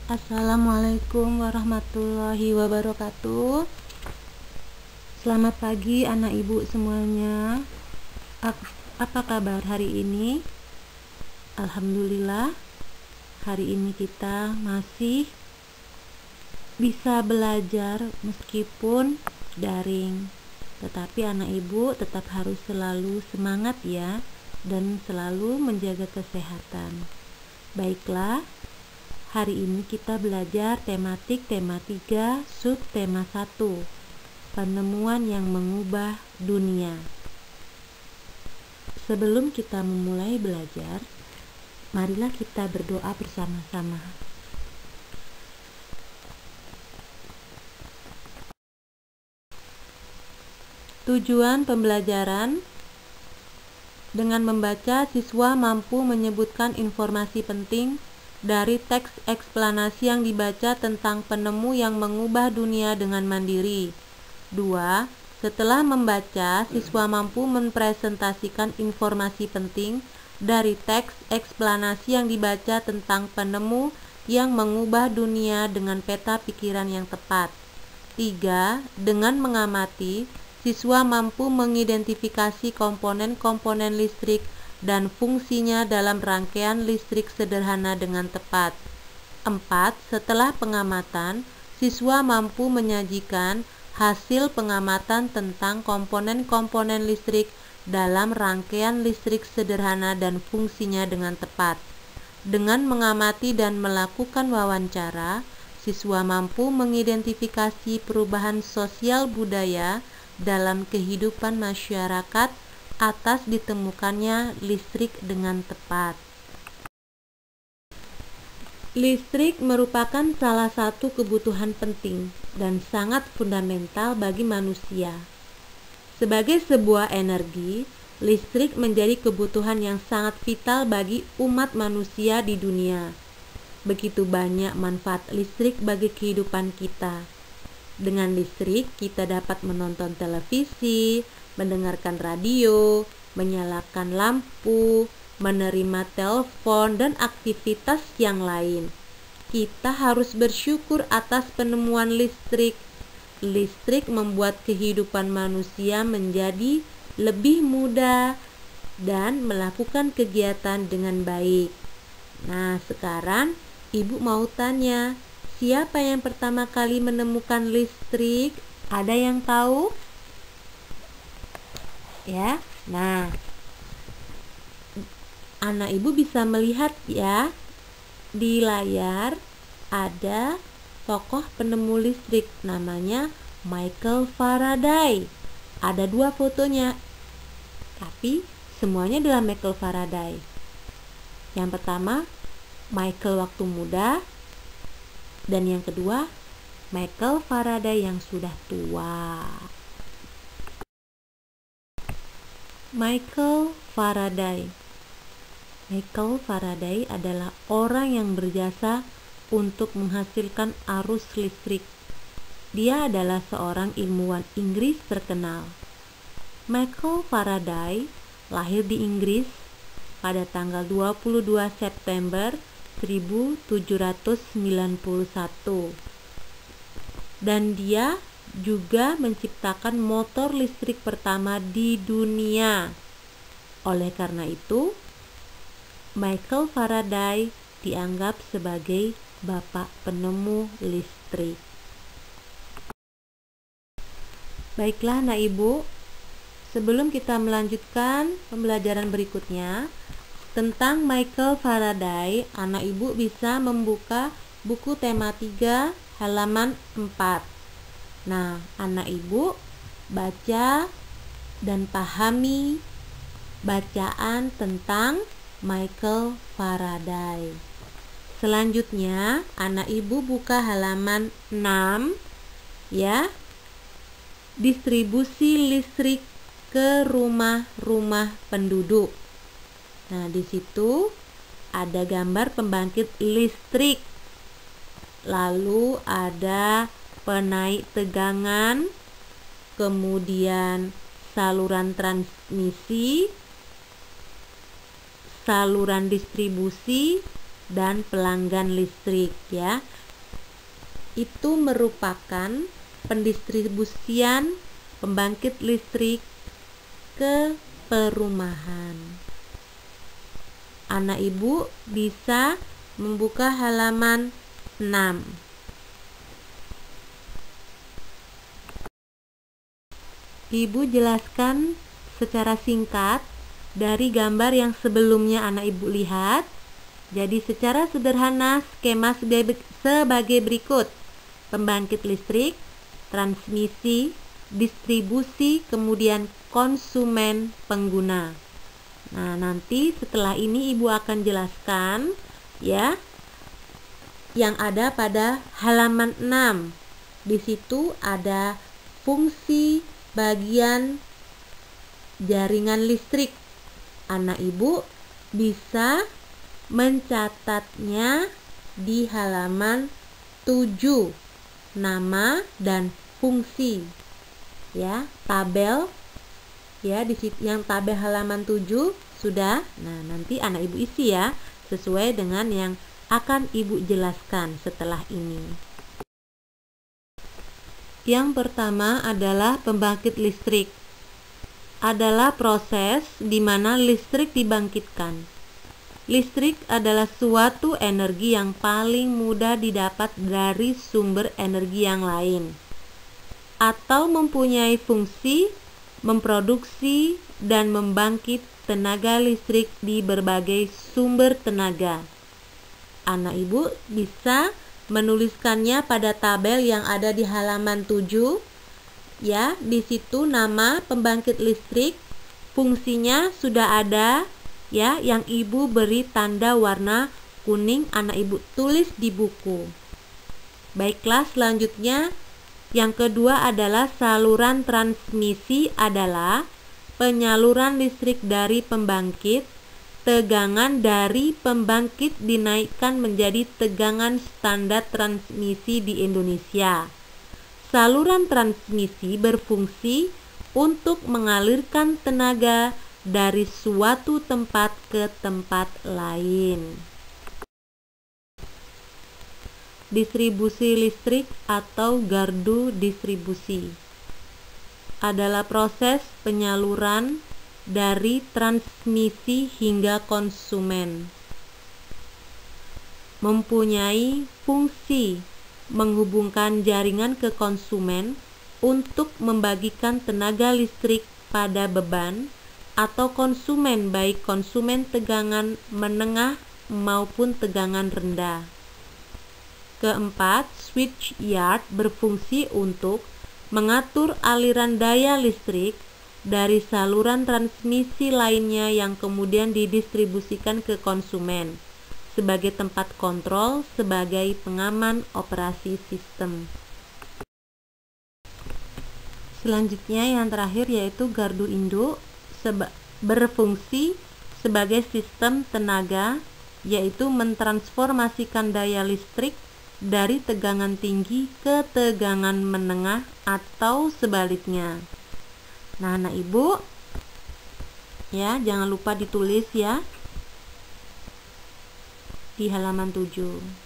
Assalamualaikum warahmatullahi wabarakatuh. Selamat pagi anak ibu semuanya. Apa kabar hari ini? Alhamdulillah, hari ini kita masih bisa belajar meskipun daring. Tetapi anak ibu tetap harus selalu semangat ya, dan selalu menjaga kesehatan. Baiklah, hari ini kita belajar tematik tema 3, subtema 1, penemuan yang mengubah dunia. Sebelum kita memulai belajar, marilah kita berdoa bersama-sama. Tujuan pembelajaran: dengan membaca, siswa mampu menyebutkan informasi penting dari teks eksplanasi yang dibaca tentang penemu yang mengubah dunia dengan mandiri. 2. Setelah membaca, siswa mampu mempresentasikan informasi penting dari teks eksplanasi yang dibaca tentang penemu yang mengubah dunia dengan peta pikiran yang tepat. 3. Dengan mengamati, siswa mampu mengidentifikasi komponen-komponen listrik dan fungsinya dalam rangkaian listrik sederhana dengan tepat. 4. Setelah pengamatan, siswa mampu menyajikan hasil pengamatan tentang komponen-komponen listrik dalam rangkaian listrik sederhana dan fungsinya dengan tepat. Dengan mengamati dan melakukan wawancara, siswa mampu mengidentifikasi perubahan sosial budaya dalam kehidupan masyarakat atas ditemukannya listrik dengan tepat. Listrik merupakan salah satu kebutuhan penting dan sangat fundamental bagi manusia. Sebagai sebuah energi, listrik menjadi kebutuhan yang sangat vital bagi umat manusia di dunia. Begitu banyak manfaat listrik bagi kehidupan kita. Dengan listrik, kita dapat menonton televisi, mendengarkan radio, menyalakan lampu, menerima telepon, dan aktivitas yang lain. Kita harus bersyukur atas penemuan listrik. Listrik membuat kehidupan manusia menjadi lebih mudah dan melakukan kegiatan dengan baik. Nah, sekarang ibu mau tanya, siapa yang pertama kali menemukan listrik? Ada yang tahu? Ya, nah, anak ibu bisa melihat ya, di layar ada tokoh penemu listrik namanya Michael Faraday. Ada 2 fotonya, tapi semuanya adalah Michael Faraday. Yang pertama, Michael waktu muda, dan yang kedua, Michael Faraday yang sudah tua. Michael Faraday. Michael Faraday adalah orang yang berjasa untuk menghasilkan arus listrik. Dia adalah seorang ilmuwan Inggris terkenal. Michael Faraday lahir di Inggris pada tanggal 22 September 1791. Dan dia juga menciptakan motor listrik pertama di dunia. Oleh karena itu, Michael Faraday dianggap sebagai bapak penemu listrik. Baiklah anak ibu, sebelum kita melanjutkan pembelajaran berikutnya tentang Michael Faraday, anak ibu bisa membuka buku tema 3 halaman 4. Nah, anak ibu baca dan pahami bacaan tentang Michael Faraday. Selanjutnya, anak ibu buka halaman 6 ya. Distribusi listrik ke rumah-rumah penduduk. Nah, di situ ada gambar pembangkit listrik. Lalu ada penaik tegangan, kemudian saluran transmisi, saluran distribusi, dan pelanggan listrik ya. Itu merupakan pendistribusian pembangkit listrik ke perumahan. Anak ibu bisa membuka halaman 6. Ibu jelaskan secara singkat dari gambar yang sebelumnya anak ibu lihat. Jadi secara sederhana skema sebagai berikut: pembangkit listrik, transmisi, distribusi, kemudian konsumen, pengguna. Nah, nanti setelah ini ibu akan jelaskan ya yang ada pada halaman 6. Di situ ada fungsi bagian jaringan listrik. Anak ibu bisa mencatatnya di halaman 7, nama dan fungsi ya, tabel ya, di situ yang tabel halaman 7 sudah. Nah, nanti anak ibu isi ya sesuai dengan yang akan ibu jelaskan setelah ini. Yang pertama adalah pembangkit listrik. Adalah proses di mana listrik dibangkitkan. Listrik adalah suatu energi yang paling mudah didapat dari sumber energi yang lain, atau mempunyai fungsi memproduksi dan membangkit tenaga listrik di berbagai sumber tenaga. Anak ibu bisa menuliskannya pada tabel yang ada di halaman 7 ya. Di situ nama pembangkit listrik, fungsinya sudah ada ya, yang ibu beri tanda warna kuning, anak ibu tulis di buku. Baiklah, selanjutnya yang kedua adalah saluran transmisi. Adalah penyaluran listrik dari pembangkit. Tegangan dari pembangkit dinaikkan menjadi tegangan standar transmisi di Indonesia. Saluran transmisi berfungsi untuk mengalirkan tenaga dari suatu tempat ke tempat lain. Distribusi listrik atau gardu distribusi adalah proses penyaluran dari transmisi hingga konsumen. Mempunyai fungsi menghubungkan jaringan ke konsumen untuk membagikan tenaga listrik pada beban atau konsumen, baik konsumen tegangan menengah maupun tegangan rendah. Keempat, switch yard berfungsi untuk mengatur aliran daya listrik dari saluran transmisi lainnya yang kemudian didistribusikan ke konsumen sebagai tempat kontrol, sebagai pengaman operasi sistem. Selanjutnya yang terakhir yaitu gardu induk berfungsi sebagai sistem tenaga, yaitu mentransformasikan daya listrik dari tegangan tinggi ke tegangan menengah atau sebaliknya. Nah, anak ibu ya, jangan lupa ditulis ya di halaman 7.